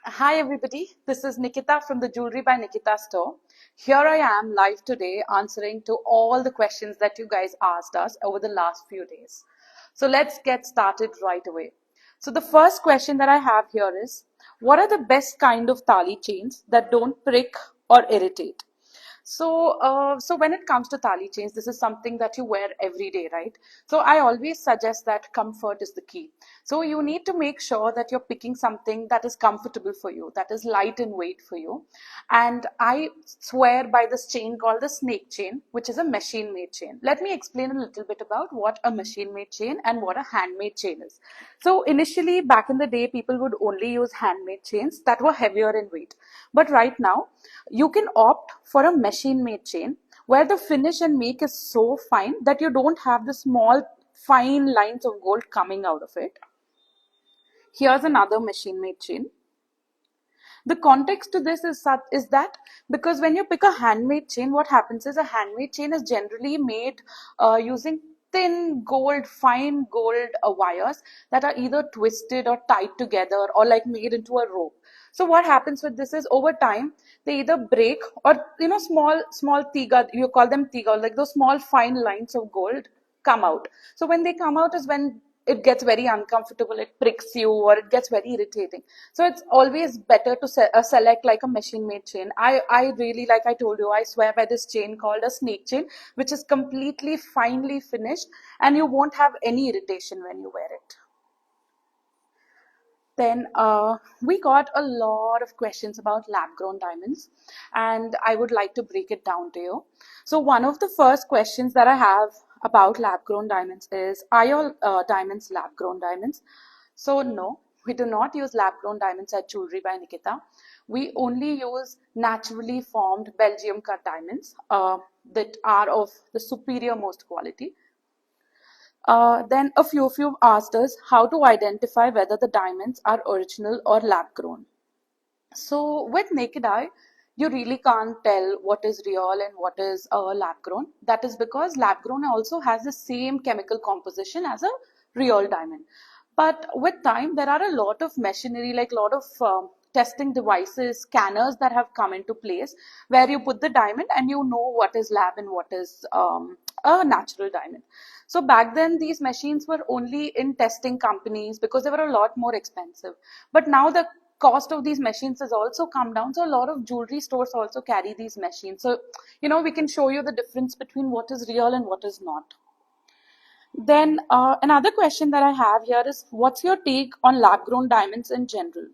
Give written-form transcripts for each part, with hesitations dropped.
Hi everybody, this is Nikitha from the Jewelry by Nikitha store. Here I am live today answering to all the questions that you guys asked us over the last few days. So let's get started right away. So the first question that I have here is, what are the best kind of tali chains that don't prick or irritate? So when it comes to tali chains, this is something that you wear every day, right? So I always suggest that comfort is the key. So you need to make sure that you're picking something that is comfortable for you, that is light in weight for you. And I swear by this chain called the snake chain, which is a machine made chain. Let me explain a little bit about what a machine made chain and what a handmade chain is. So initially, back in the day, people would only use handmade chains that were heavier in weight. But right now, you can opt for a machine made chain where the finish and make is so fine that you don't have the small fine lines of gold coming out of it. Here's another machine made chain. The context to this is that because when you pick a handmade chain, what happens is a handmade chain is generally made using thin gold, fine gold wires that are either twisted or tied together or like made into a rope. So what happens with this is over time they either break or small tiga, you call them tiga, like those small fine lines of gold come out. So when they come out is when it gets very uncomfortable, it pricks you or it gets very irritating. So it's always better to select like a machine made chain. I really, like I told you, I swear by this chain called a snake chain, which is completely finely finished and you won't have any irritation when you wear it. Then we got a lot of questions about lab grown diamonds, and I would like to break it down to you. So, one of the first questions that I have about lab grown diamonds is, are your diamonds lab grown diamonds? So, no, we do not use lab grown diamonds at Jewelry by Nikitha. We only use naturally formed Belgium cut diamonds that are of the superior most quality. Then a few of you asked us how to identify whether the diamonds are original or lab grown. So with naked eye, you really can't tell what is real and what is lab grown. That is because lab grown also has the same chemical composition as a real diamond. But with time, there are a lot of machinery, like a lot of testing devices, scanners that have come into place where you put the diamond and you know what is lab and what is a natural diamond. So back then, these machines were only in testing companies because they were a lot more expensive. But now the cost of these machines has also come down. So a lot of jewelry stores also carry these machines. So, we can show you the difference between what is real and what is not. Then another question that I have here is, what's your take on lab grown diamonds in general?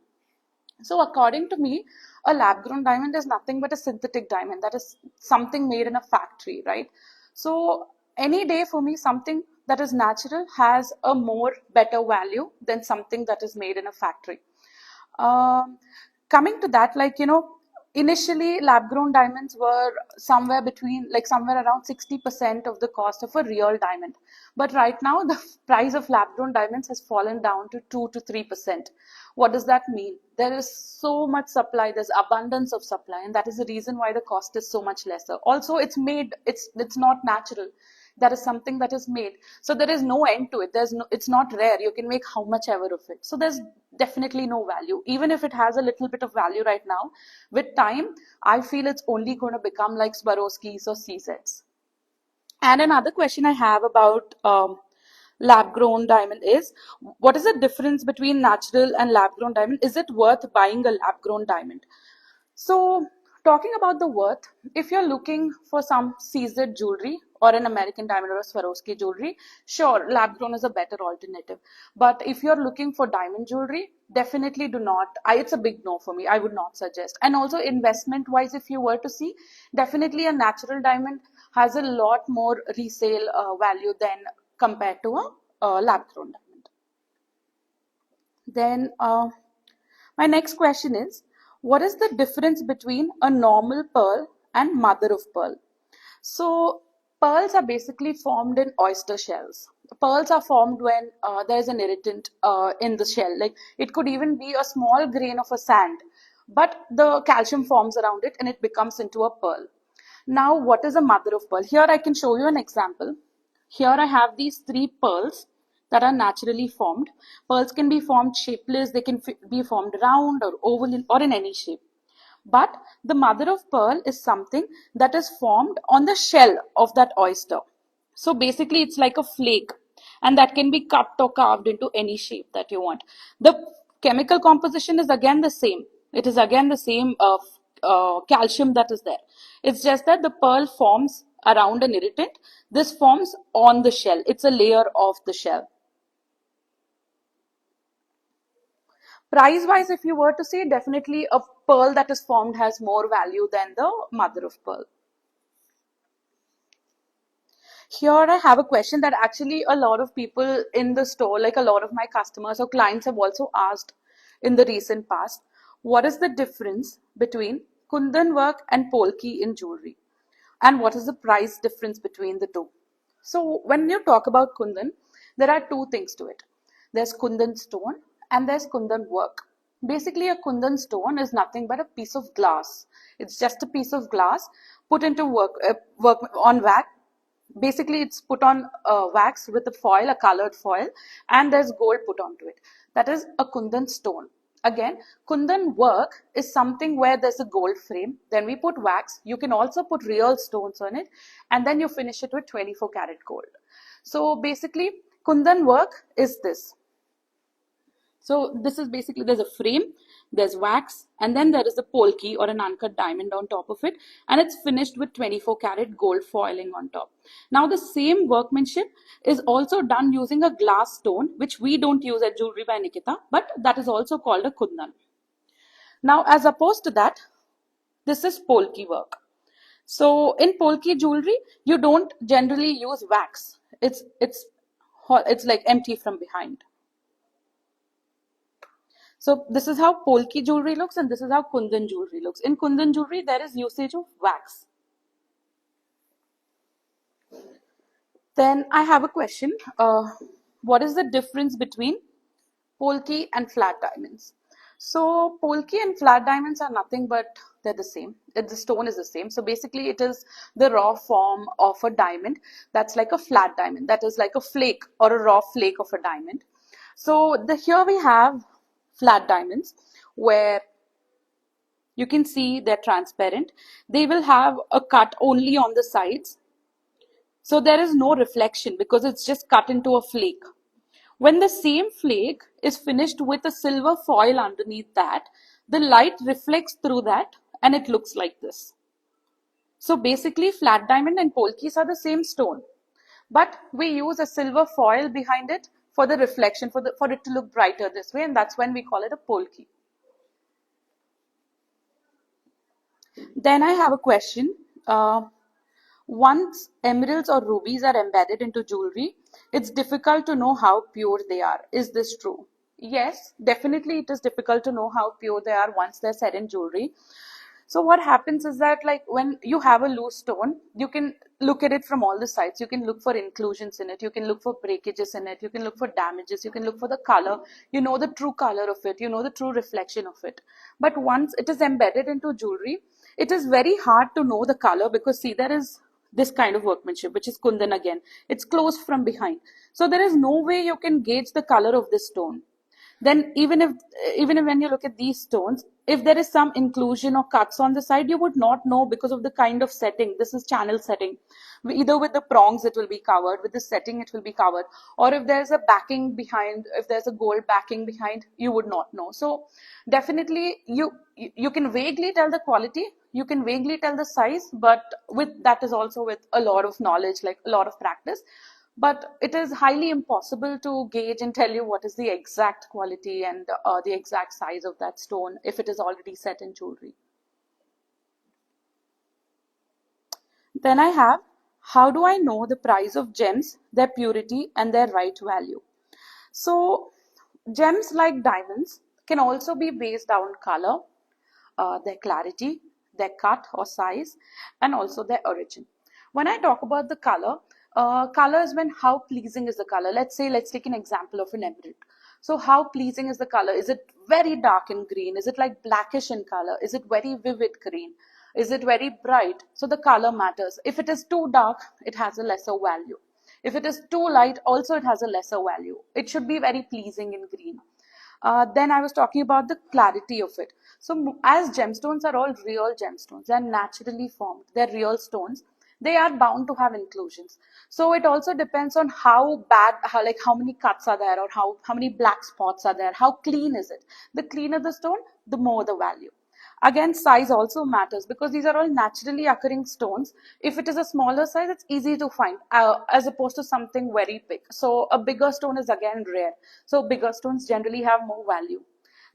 So according to me, a lab grown diamond is nothing but a synthetic diamond. That is something made in a factory, right? So any day for me, something that is natural has a more better value than something that is made in a factory. Um, Coming to that, initially lab grown diamonds were somewhere around 60% of the cost of a real diamond. But right now, the price of lab grown diamonds has fallen down to 2 to 3%. What does that mean? There is so much supply, there's abundance of supply, and that is the reason why the cost is so much lesser. Also, it's not natural. That is something that is made, so there is no end to it. It's not rare. You can make how much ever of it, so there's definitely no value. Even if it has a little bit of value right now, with time I feel it's only going to become like Swarovskis or CZs. And another question I have about lab grown diamond is, what is the difference between natural and lab grown diamond? Is it worth buying a lab grown diamond? So, talking about the worth, if you're looking for some CZ jewelry or an American diamond or a Swarovski jewelry, sure, lab grown is a better alternative. But if you're looking for diamond jewelry, definitely do not. It's a big no for me. I would not suggest. And also, investment wise, if you were to see, definitely a natural diamond has a lot more resale value than compared to a lab grown diamond. Then, my next question is, what is the difference between a normal pearl and mother of pearl? So, pearls are basically formed in oyster shells. Pearls are formed when there is an irritant in the shell. Like it could even be a small grain of a sand, but the calcium forms around it and it becomes into a pearl. Now, what is a mother of pearl? Here I can show you an example. Here I have these three pearls that are naturally formed. Pearls can be formed shapeless, they can be formed round or oval or in any shape. But the mother of pearl is something that is formed on the shell of that oyster. So basically, it's like a flake, and that can be cut or carved into any shape that you want. The chemical composition is again the same. It is again the same calcium that is there. It's just that the pearl forms around an irritant. This forms on the shell. It's a layer of the shell. Price wise, if you were to say, definitely a pearl that is formed has more value than the mother of pearl. Here I have a question that actually a lot of people in the store, like a lot of my customers or clients, have also asked in the recent past. What is the difference between Kundan work and polki in jewelry? And what is the price difference between the two? So when you talk about Kundan, there are two things to it. There's Kundan stone and there's Kundan work. Basically, a Kundan stone is nothing but a piece of glass. It's just a piece of glass put into work on wax. Basically, it's put on wax with a foil, a colored foil, and there's gold put onto it. That is a Kundan stone. Again, Kundan work is something where there's a gold frame. Then we put wax. You can also put real stones on it, and then you finish it with 24 karat gold. So basically, Kundan work is this. So this is basically, there's a frame, there's wax, and then there is a polki or an uncut diamond on top of it, and it's finished with 24 karat gold foiling on top. Now the same workmanship is also done using a glass stone, which we don't use at Jewellery by Nikitha, but that is also called a Kundan. Now as opposed to that, this is polki work. So in polki jewelry, you don't generally use wax. It's like empty from behind. So this is how polki jewelry looks, and this is how Kundan jewelry looks. In Kundan jewelry, there is usage of wax. Then I have a question. What is the difference between polki and flat diamonds? So polki and flat diamonds are nothing but they're the same. The stone is the same. So basically it is the raw form of a diamond that's like a flat diamond. That is like a flake or a raw flake of a diamond. So here we have flat diamonds where you can see they're transparent. They will have a cut only on the sides. So there is no reflection because it's just cut into a flake. When the same flake is finished with a silver foil underneath that, the light reflects through that and it looks like this. So basically flat diamond and polkis are the same stone, but we use a silver foil behind it for the reflection, for it to look brighter this way, and that's when we call it a polki. Then I have a question. Once emeralds or rubies are embedded into jewelry, it's difficult to know how pure they are. Is this true? Yes, definitely it is difficult to know how pure they are once they're set in jewelry. So what happens is that, like, when you have a loose stone, you can look at it from all the sides. You can look for inclusions in it. You can look for breakages in it. You can look for damages. You can look for the color. You know the true color of it. You know the true reflection of it. But once it is embedded into jewelry, it is very hard to know the color because, see, there is this kind of workmanship, which is Kundan again. It's closed from behind. So there is no way you can gauge the color of this stone. Then even if when you look at these stones, if there is some inclusion or cuts on the side, you would not know because of the kind of setting. This is channel setting. Either with the prongs it will be covered, with the setting it will be covered, or if there's a backing behind, if there's a gold backing behind, you would not know. So definitely you can vaguely tell the quality, you can vaguely tell the size, but with that is also with a lot of knowledge, like a lot of practice. But it is highly impossible to gauge and tell you what is the exact quality and the exact size of that stone if it is already set in jewelry. Then I have, how do I know the price of gems, their purity and their right value? So gems, like diamonds, can also be based on color, their clarity, their cut or size, and also their origin. When I talk about the color, color is when how pleasing is the color. Let's take an example of an emerald. So how pleasing is the color? Is it very dark in green? Is it like blackish in color? Is it very vivid green? Is it very bright? So the color matters. If it is too dark, it has a lesser value. If it is too light, also it has a lesser value. It should be very pleasing in green. Then I was talking about the clarity of it. So as gemstones are all real gemstones, they're naturally formed, they're real stones, they are bound to have inclusions. So it also depends on how bad, how many cuts are there, or how many black spots are there, how clean is it. The cleaner the stone, the more the value. Again, size also matters because these are all naturally occurring stones. If it is a smaller size, it's easy to find as opposed to something very big. So a bigger stone is again rare. So bigger stones generally have more value.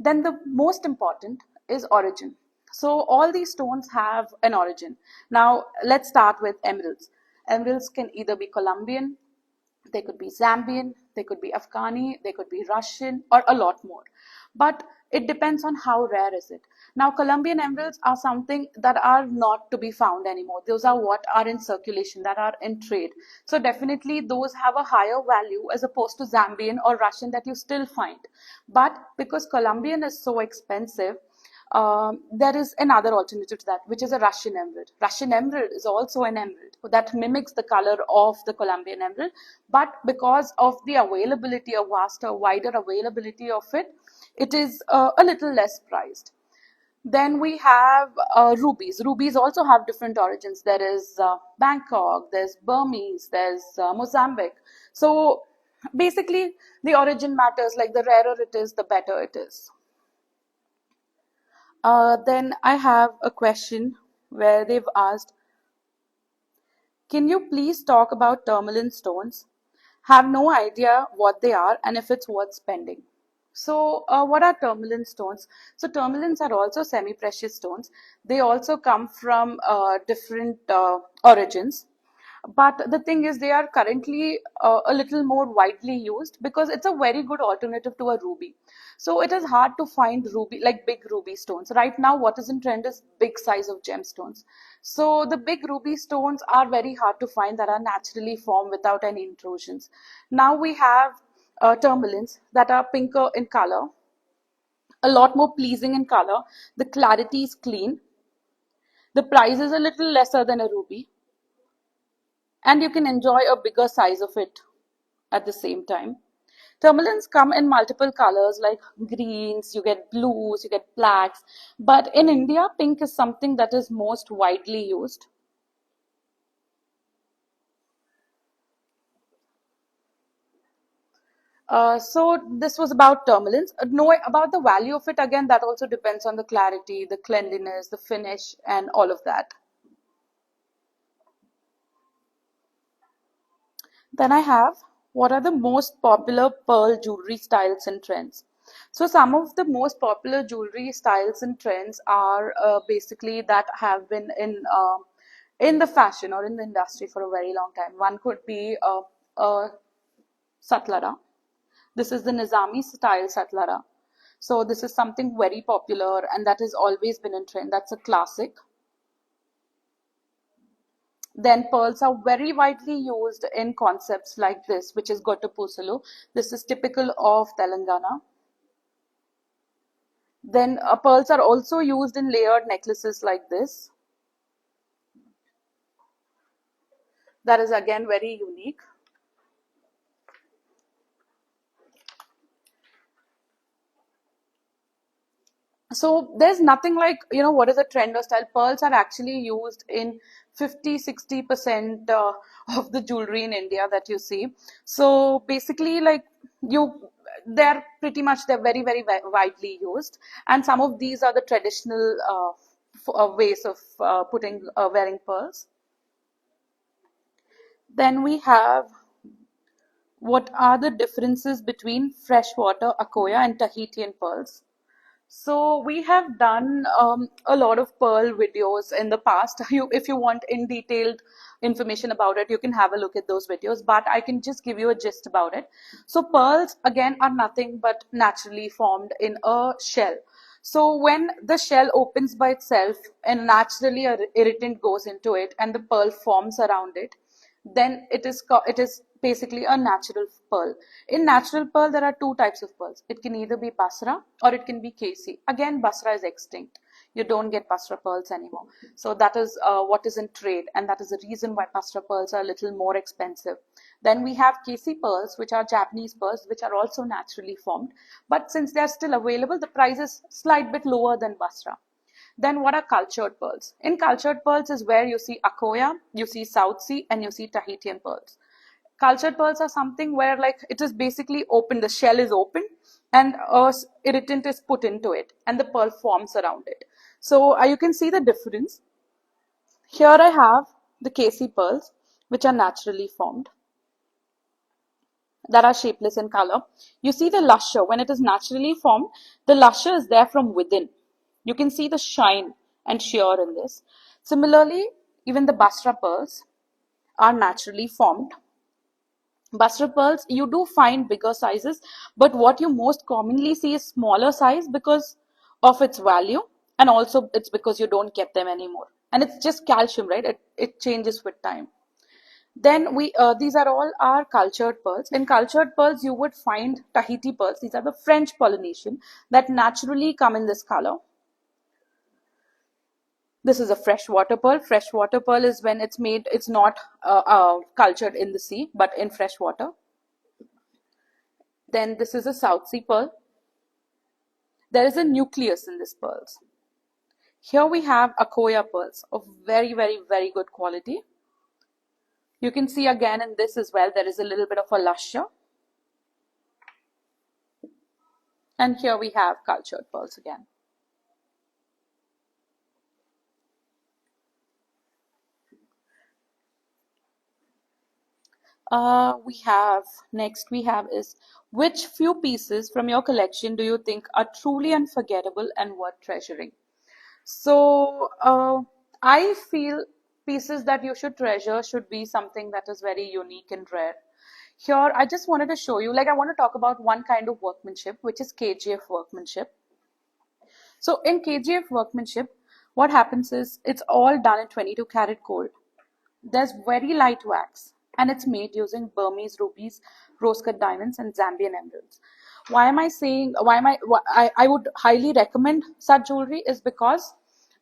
Then the most important is origin. So all these stones have an origin. Now let's start with emeralds. Emeralds can either be Colombian, they could be Zambian, they could be Afghani, they could be Russian, or a lot more. But it depends on how rare is it. Now, Colombian emeralds are something that are not to be found anymore. Those are what are in circulation, that are in trade. So definitely those have a higher value as opposed to Zambian or Russian that you still find. But because Colombian is so expensive, there is another alternative to that, which is a Russian emerald. Russian emerald is also an emerald that mimics the color of the Colombian emerald, but because of the availability, a vaster, wider availability of it, it is a little less priced. Then we have rubies. Rubies also have different origins. There is Bangkok, there's Burmese, there's Mozambique. So basically, the origin matters. Like the rarer it is, the better it is. Then I have a question where they've asked, can you please talk about tourmaline stones? Have no idea what they are and if it's worth spending. So, what are tourmaline stones? So, tourmalines are also semi-precious stones. They also come from different origins. But the thing is, they are currently a little more widely used because it's a very good alternative to a ruby. So it is hard to find ruby, like big ruby stones. Right now, what is in trend is big size of gemstones. So the big ruby stones are very hard to find that are naturally formed without any intrusions. Now we have tourmalines that are pinker in color, a lot more pleasing in color. The clarity is clean. The price is a little lesser than a ruby, and you can enjoy a bigger size of it at the same time. Tourmalines come in multiple colors like greens, you get blues, you get blacks, but in India, pink is something that is most widely used. So this was about tourmalines. Know about the value of it, again, that also depends on the clarity, the cleanliness, the finish, and all of that. Then I have, what are the most popular pearl jewelry styles and trends? So some of the most popular jewelry styles and trends are basically that have been in the fashion or in the industry for a very long time. One could be Satlara. This is the Nizami style Satlara. So this is something very popular and that has always been in trend. That's a classic. Then pearls are very widely used in concepts like this, which is Gottapusulu. This is typical of Telangana. Then pearls are also used in layered necklaces like this. That is again very unique. So there's nothing like, what is a trend or style? Pearls are actually used in 50-60% of the jewelry in India that you see. So basically, like they're pretty much, they're very, very widely used. And some of these are the traditional ways of wearing pearls. Then we have, what are the differences between freshwater Akoya and Tahitian pearls? So we have done a lot of pearl videos in the past. If you want in detailed information about it, you can have a look at those videos, but I can just give you a gist about it. So pearls again are nothing but naturally formed in a shell. So when the shell opens by itself and naturally an irritant goes into it and the pearl forms around it, then it is basically a natural pearl. In natural pearl, there are two types of pearls. It can either be Basra or it can be KC. Again, Basra is extinct. You don't get Basra pearls anymore. So that is what is in trade, and that is the reason why Basra pearls are a little more expensive Then we have Casey pearls, which are Japanese pearls, which are also naturally formed. But since they are still available, the price is slight bit lower than Basra. Then what are cultured pearls? In cultured pearls is where you see Akoya, you see South Sea, and you see Tahitian pearls. Cultured pearls are something where like it is basically open, the shell is open and a irritant is put into it and the pearl forms around it. So you can see the difference. Here I have the Casey pearls, which are naturally formed, that are shapeless in color. You see the lustre, when it is naturally formed, the lustre is there from within. You can see the shine and sheer in this. Similarly, even the Basra pearls are naturally formed. Basra pearls, you do find bigger sizes, but what you most commonly see is smaller size because of its value, and also it's because you don't get them anymore. And it's just calcium, right? It changes with time. Then these are all our cultured pearls. In cultured pearls, you would find Tahiti pearls. These are the French Polynesian that naturally come in this color. This is a freshwater pearl. Freshwater pearl is when it's made, it's not cultured in the sea, but in fresh water. Then this is a South Sea pearl. There is a nucleus in these pearls. Here we have Akoya pearls of very, very, very good quality. You can see again in this as well, there is a little bit of a lustre. And here we have cultured pearls again. Next we have is, which few pieces from your collection do you think are truly unforgettable and worth treasuring? So I feel pieces that you should treasure should be something that is very unique and rare. Here, I just wanted to show you, like I want to talk about one kind of workmanship, which is KGF workmanship. So in KGF workmanship, what happens is it's all done in 22 karat gold. There's very light wax and it's made using Burmese rubies, rose cut diamonds, and Zambian emeralds. I would highly recommend such jewelry is because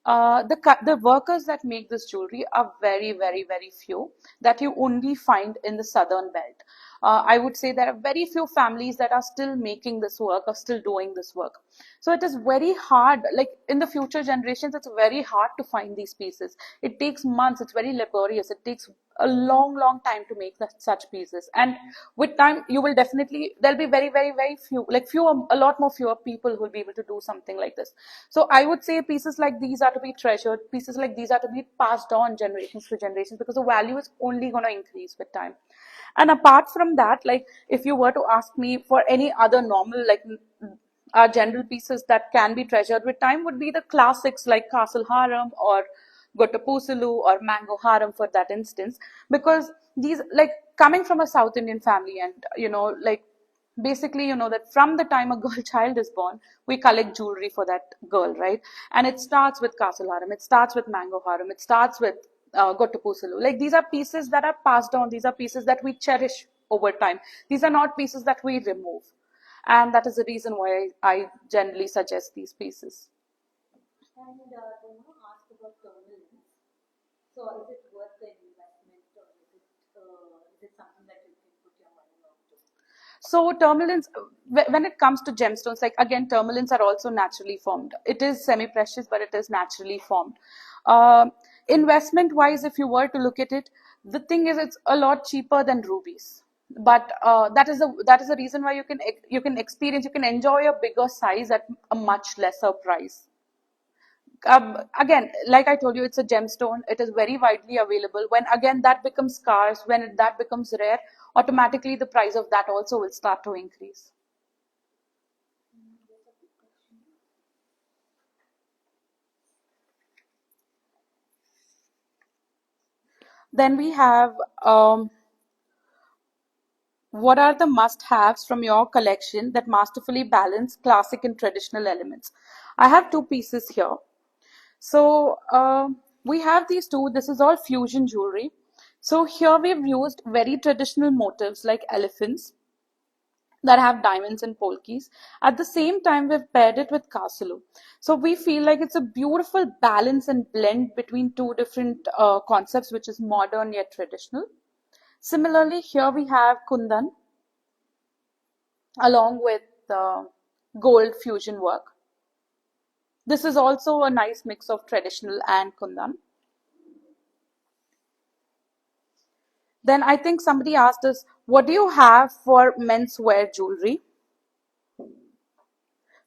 the workers that make this jewelry are very, very, very few that you only find in the southern belt. I would say there are very few families that are still making this work or still doing this work. So it is very hard, like in the future generations, it's very hard to find these pieces. It takes months, it's very laborious, it takes a long, long time to make such pieces. And with time, you will definitely, there'll be very, very, very few, like a lot more fewer people who will be able to do something like this. So I would say pieces like these are to be treasured, pieces like these are to be passed on generations to generations because the value is only going to increase with time. And apart from that, like if you were to ask me for any other normal, like general pieces that can be treasured with time would be the classics like Castle Harem or Gottapusulu or Mango Harem for that instance, because these, like coming from a South Indian family and, like basically, that from the time a girl child is born, we collect jewelry for that girl, right? And it starts with Castle Harem, it starts with Mango Harem, it starts with Gottapusulu. Like these are pieces that are passed on, these are pieces that we cherish over time. These are not pieces that we remove. And that is the reason why I generally suggest these pieces. And they want to ask about tourmaline. So is it worth the investment or is it something that you can put your money onto? So tourmalines, when it comes to gemstones, like again, tourmalines are also naturally formed. It is semi-precious, but it is naturally formed. Investment-wise, if you were to look at it, the thing is, it's a lot cheaper than rubies. But that is the reason why you can experience, you can enjoy a bigger size at a much lesser price. Again, like I told you, it's a gemstone. It is very widely available. When again that becomes scarce, when that becomes rare, automatically the price of that also will start to increase. Then we have what are the must-haves from your collection that masterfully balance classic and traditional elements? I have two pieces here. So we have these two. This is all fusion jewelry. So here we've used very traditional motifs like elephants that have diamonds and polkis. At the same time, we've paired it with Casalo. So we feel like it's a beautiful balance and blend between two different concepts, which is modern yet traditional. Similarly, here we have Kundan along with gold fusion work. This is also a nice mix of traditional and Kundan. Then I think somebody asked us, what do you have for menswear jewelry?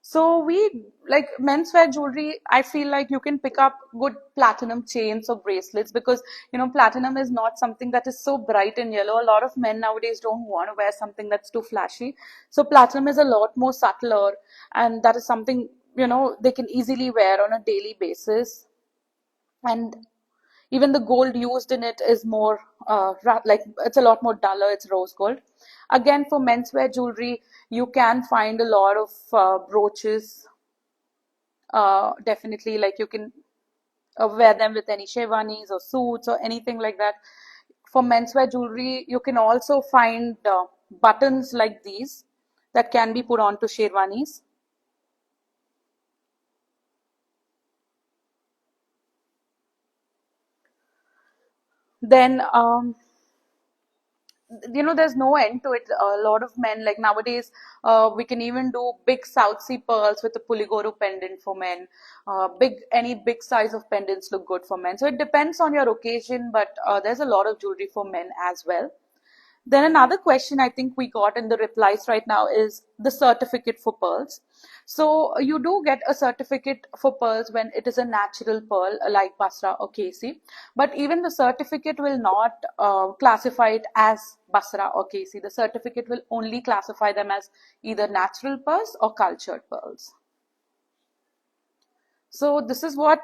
So we like menswear jewelry. I feel like you can pick up good platinum chains or bracelets because platinum is not something that is so bright in yellow. A lot of men nowadays don't want to wear something that's too flashy. So platinum is a lot more subtler, and that is something they can easily wear on a daily basis. And even the gold used in it is more like it's a lot more duller. It's rose gold. Again, for menswear jewelry, you can find a lot of brooches. Definitely, like you can wear them with any sherwanis or suits or anything like that. For menswear jewelry, you can also find buttons like these that can be put onto sherwanis. Then there's no end to it. A lot of men, like nowadays, we can even do big South Sea pearls with a puligoro pendant for men. Any big size of pendants look good for men. So it depends on your occasion, but there's a lot of jewelry for men as well. Then another question I think we got in the replies right now is the certificate for pearls. So you do get a certificate for pearls when it is a natural pearl like Basra or KC, but even the certificate will not classify it as Basra or KC. The certificate will only classify them as either natural pearls or cultured pearls. So this is what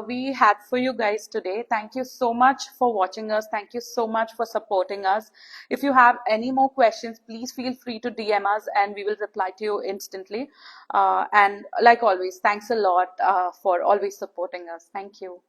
we had for you guys today. Thank you so much for watching us. Thank you so much for supporting us. If you have any more questions, please feel free to DM us and we will reply to you instantly. And like always, thanks a lot for always supporting us. Thank you.